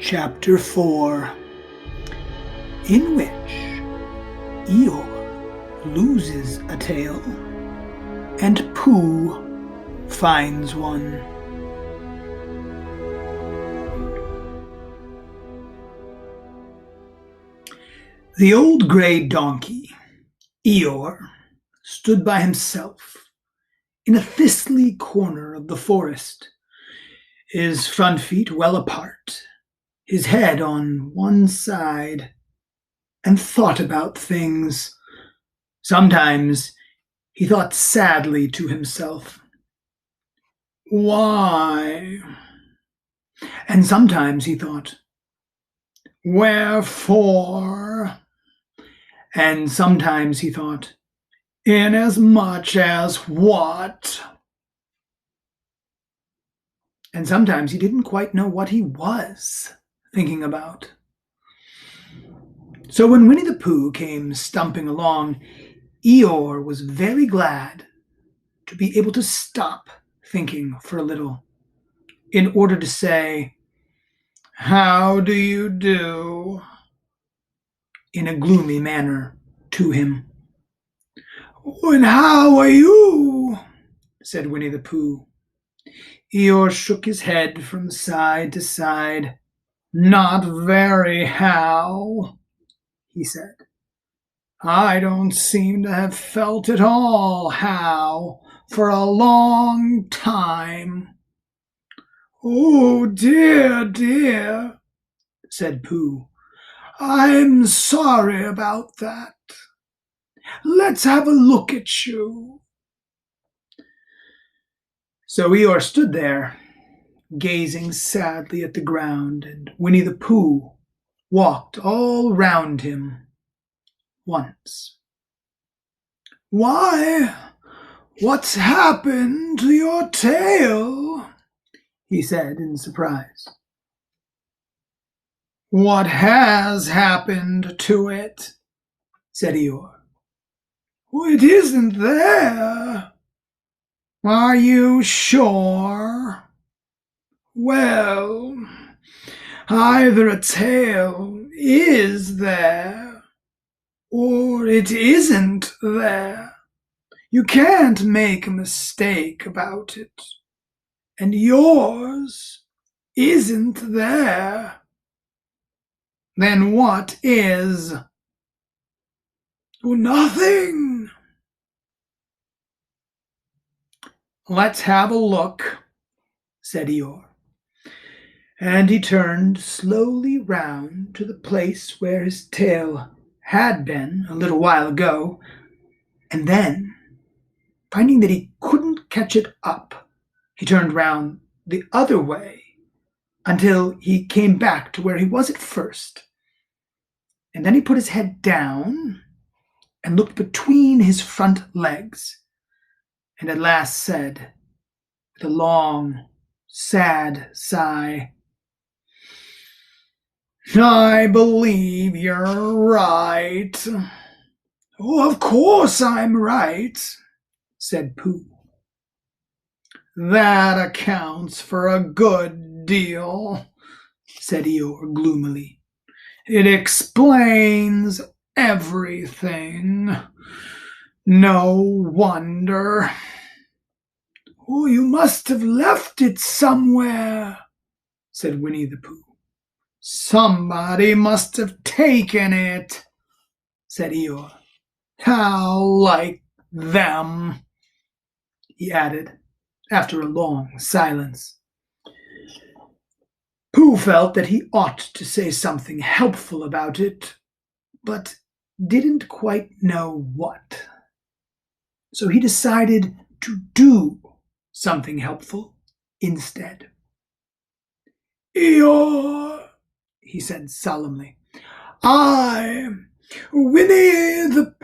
Chapter 4, in which Eeyore loses a tail and Pooh finds one. The old grey donkey, Eeyore, stood by himself in a thistly corner of the forest, his front feet well apart, his head on one side, and thought about things. Sometimes he thought sadly to himself, "Why?" And sometimes he thought, "Wherefore?" And sometimes he thought, "Inasmuch as what?" And sometimes he didn't quite know what he was thinking about. So when Winnie-the-Pooh came stumping along, Eeyore was very glad to be able to stop thinking for a little in order to say, "How do you do?" in a gloomy manner to him. "And how are you?" said Winnie-the-Pooh. Eeyore shook his head from side to side. "Not very how," he said. "I don't seem to have felt at all how for a long time." "Oh, dear, dear," said Pooh. "I'm sorry about that. Let's have a look at you." So Eeyore stood there, gazing sadly at the ground, and Winnie-the-Pooh walked all round him once. "Why, what's happened to your tail?" he said in surprise. "What has happened to it?" said Eeyore. "It isn't there." "Are you sure?" "Well, either a tail is there, or it isn't there. You can't make a mistake about it. And yours isn't there." "Then what is?" "Nothing." "Let's have a look," said Eeyore. And he turned slowly round to the place where his tail had been a little while ago, and then, finding that he couldn't catch it up, he turned round the other way until he came back to where he was at first. And then he put his head down and looked between his front legs, and at last said, with a long, sad sigh, "I believe you're right." "Oh, of course I'm right," said Pooh. "That accounts for a good deal," said Eeyore gloomily. "It explains everything. No wonder." "Oh, you must have left it somewhere," said Winnie-the-Pooh. "Somebody must have taken it," said Eeyore. "How like them," he added, after a long silence. Pooh felt that he ought to say something helpful about it, but didn't quite know what. So he decided to do something helpful instead. "Eeyore," he said solemnly, "I, Winnie-the-Pooh,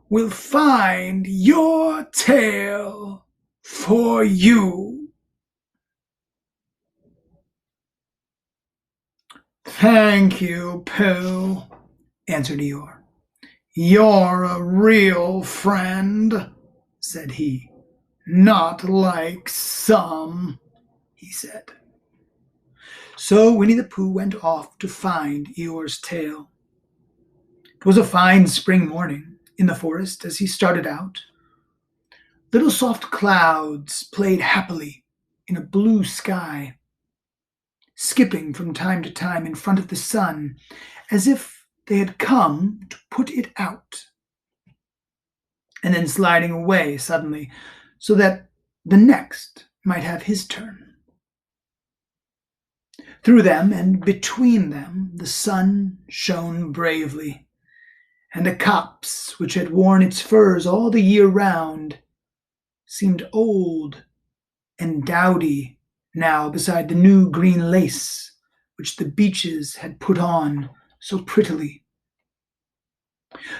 will find your tail for you." "Thank you, Pooh," answered Eeyore. "You're a real friend," said he. "Not like some," he said. So Winnie-the-Pooh went off to find Eeyore's tail. It was a fine spring morning in the forest as he started out. Little soft clouds played happily in a blue sky, skipping from time to time in front of the sun as if they had come to put it out, and then sliding away suddenly so that the next might have his turn. Through them and between them the sun shone bravely, and the copse, which had worn its furs all the year round, seemed old and dowdy now beside the new green lace which the beeches had put on so prettily.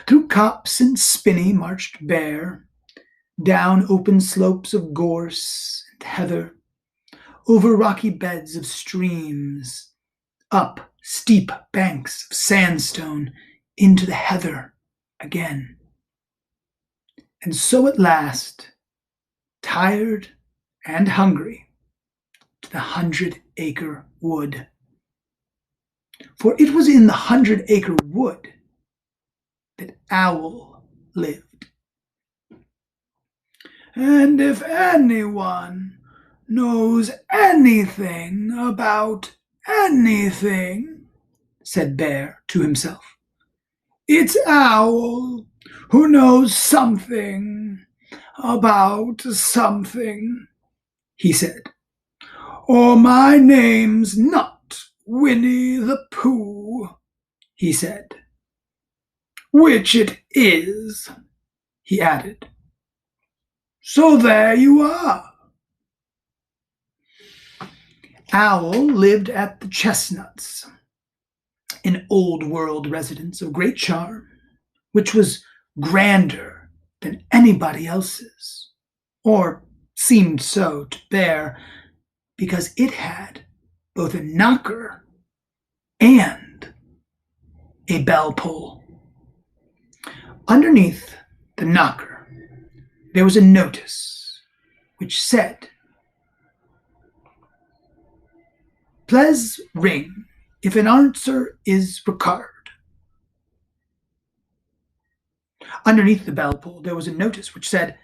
Through copse and spinney marched Bear, down open slopes of gorse and heather, over rocky beds of streams, up steep banks of sandstone, into the heather again. And so at last, tired and hungry, to the 100-acre wood. For it was in the 100-acre wood that Owl lived. And if anyone knows anything about anything, said Bear to himself, it's Owl who knows something about something, he said. Or my name's not Winnie-the-Pooh, he said. Which it is, he added. So there you are. Owl lived at the Chestnuts, an old-world residence of great charm, which was grander than anybody else's, or seemed so to Bear, because it had both a knocker and a bell pull. Underneath the knocker, there was a notice which said, "Please ring if an answer is required." Underneath the bell pull, there was a notice which said,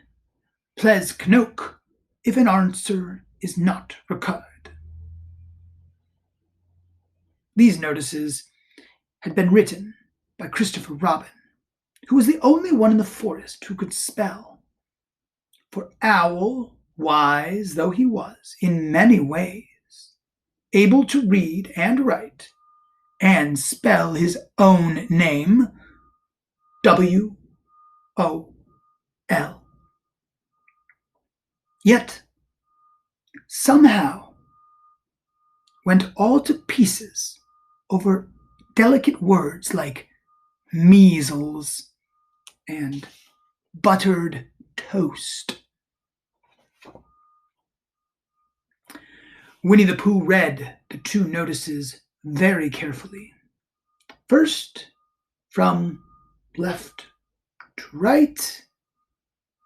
"Please knock if an answer is not required." These notices had been written by Christopher Robin, who was the only one in the forest who could spell. For Owl, wise though he was in many ways, able to read and write, and spell his own name, W-O-L. Yet, somehow, went all to pieces over delicate words like measles and buttered toast. Winnie-the-Pooh read the two notices very carefully. First, from left to right,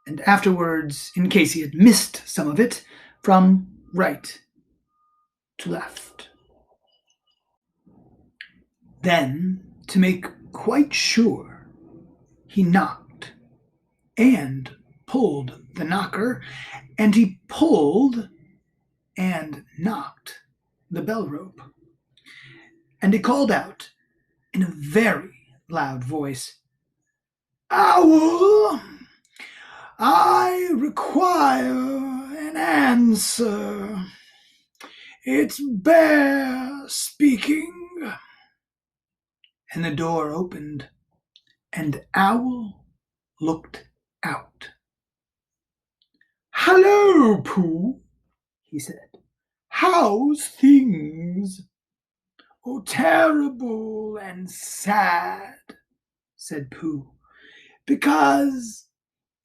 and afterwards, in case he had missed some of it, from right to left. Then, to make quite sure, he knocked and pulled the knocker, and he pulled and knocked the bell rope. And he called out in a very loud voice, "Owl, I require an answer. It's Bear speaking." And the door opened, and Owl looked out. "Hello, Pooh," he said. "How's things?" "Oh, terrible and sad," said Pooh, "because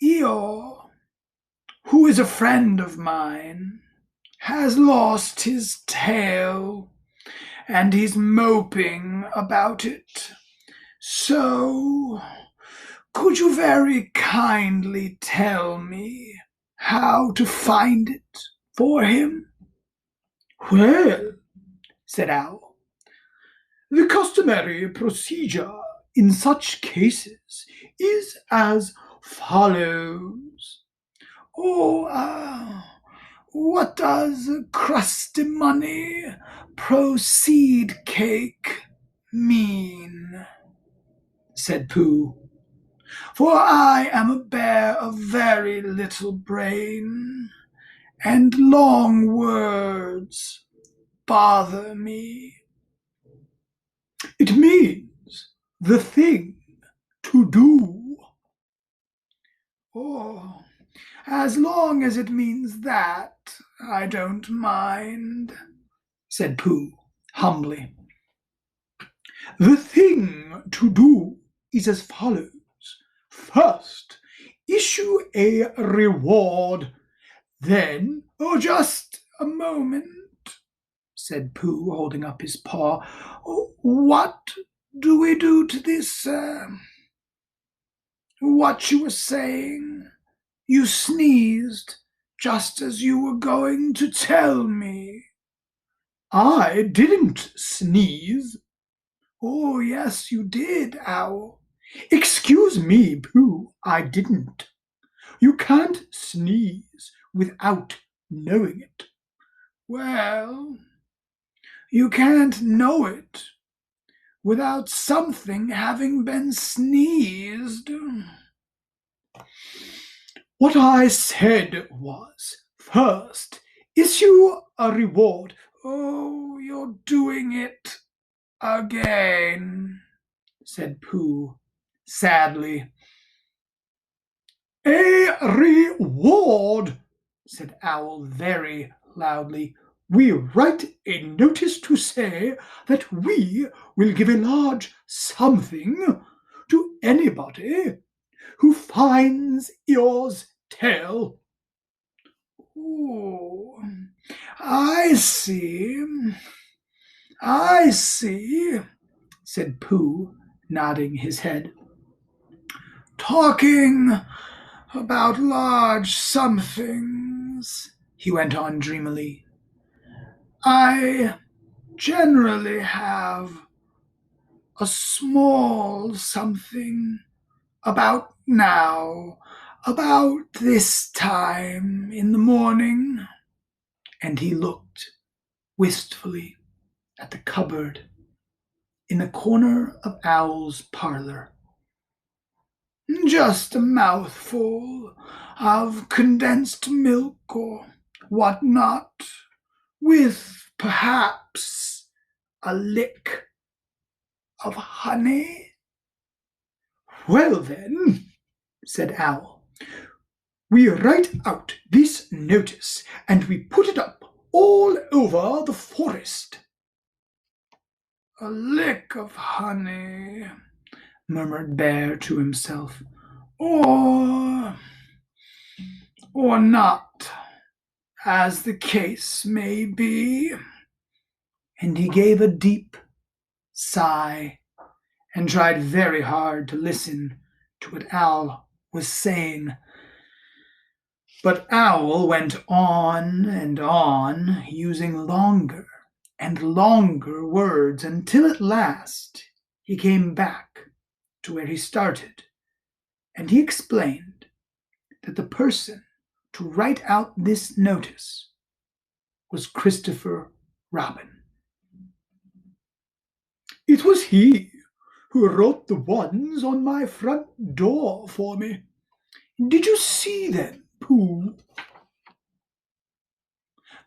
Eeyore, who is a friend of mine, has lost his tail, and he's moping about it. So, could you very kindly tell me how to find it for him?" "Well," said Owl. "The customary procedure in such cases is as follows. Oh, what does crusty money proceed cake mean?" said Pooh. "For I am a bear of very little brain, and long words bother me." "It means the thing to do." "Oh, as long as it means that, I don't mind," said Pooh, humbly. "The thing to do is as follows. First, issue a reward. Then, oh, just a moment," said Pooh, holding up his paw. "What do we do to this, what you were saying? You sneezed just as you were going to tell me." "I didn't sneeze." "Oh, yes, you did, Owl." "Excuse me, Pooh, I didn't. You can't sneeze without knowing it." "Well, you can't know it without something having been sneezed." "What I said was, first, issue a reward." "Oh, you're doing it again," said Pooh, sadly. "A reward," said Owl very loudly. "We write a notice to say that we will give a large something to anybody who finds Eeyore's tail." "Oh, I see, I see," said Pooh, nodding his head. "Talking about large somethings," he went on dreamily, "I generally have a small something about now, about this time in the morning." And he looked wistfully at the cupboard in the corner of Owl's parlor. "Just a mouthful of condensed milk or what not, with perhaps a lick of honey." "Well, then," said Owl, "we write out this notice and we put it up all over the forest." "A lick of honey," murmured Bear to himself, or not, as the case may be." And he gave a deep sigh and tried very hard to listen to what Owl was saying. But Owl went on and on, using longer and longer words, until at last he came back to where he started, and he explained that the person to write out this notice was Christopher Robin. "It was he who wrote the ones on my front door for me. Did you see them, Pooh?"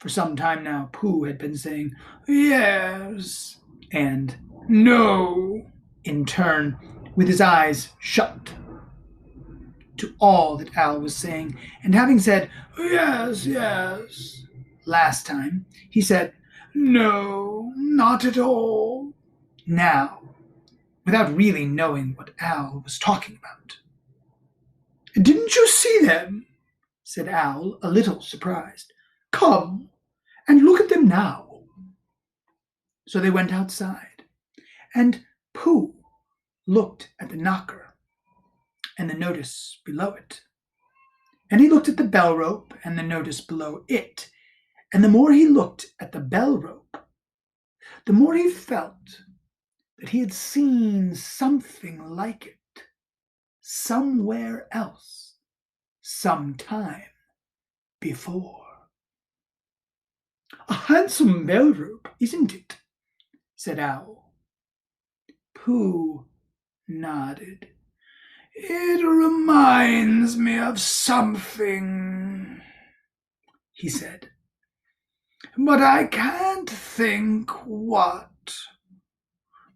For some time now, Pooh had been saying "yes" and "no" in turn, with his eyes shut to all that Owl was saying, and having said "yes, yes" last time, he said "no, not at all" now, without really knowing what Owl was talking about. "Didn't you see them?" said Owl, a little surprised. "Come and look at them now." So they went outside, and Pooh looked at the knocker and the notice below it. And he looked at the bell rope and the notice below it. And the more he looked at the bell rope, the more he felt that he had seen something like it somewhere else, sometime before. "A handsome bell rope, isn't it?" said Owl. Pooh nodded. "It reminds me of something," he said, "but I can't think what.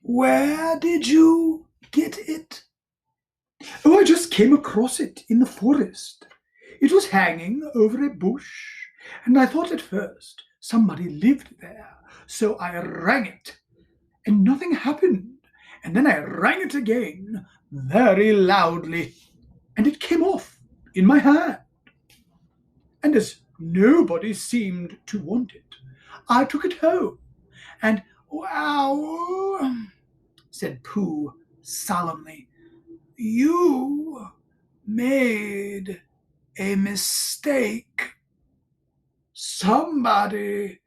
Where did you get it?" "Oh, I just came across it in the forest. It was hanging over a bush, and I thought at first somebody lived there, so I rang it, and nothing happened. And then I rang it again, very loudly, and it came off in my hand. And as nobody seemed to want it, I took it home, and wow," said Pooh solemnly, "you made a mistake. Somebody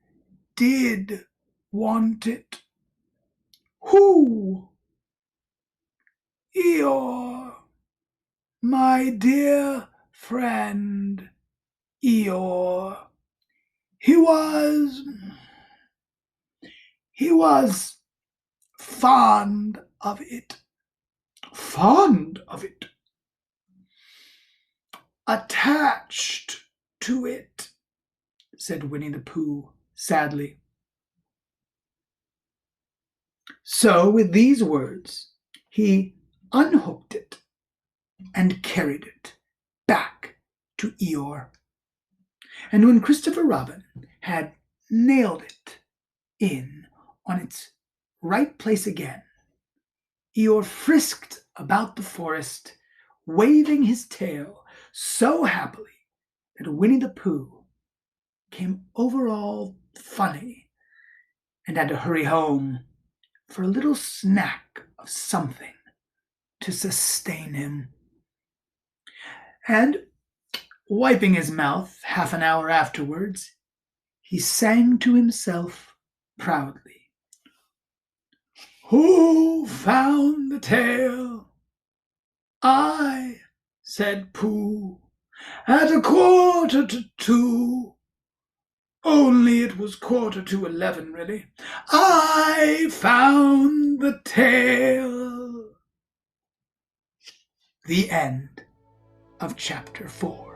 did want it." "Who?" "Eeyore, my dear friend Eeyore. He was fond of it." "Fond of it?" "Attached to it," said Winnie-the-Pooh sadly. So with these words he unhooked it and carried it back to Eeyore. And when Christopher Robin had nailed it in on its right place again, Eeyore frisked about the forest, waving his tail so happily that Winnie-the-Pooh came over all funny and had to hurry home for a little snack of something to sustain him. And wiping his mouth half an hour afterwards, he sang to himself proudly, "Who found the tail?" "I," said Pooh, "at 1:45. Only it was 11:15, really. I found the tail." The end of chapter 4.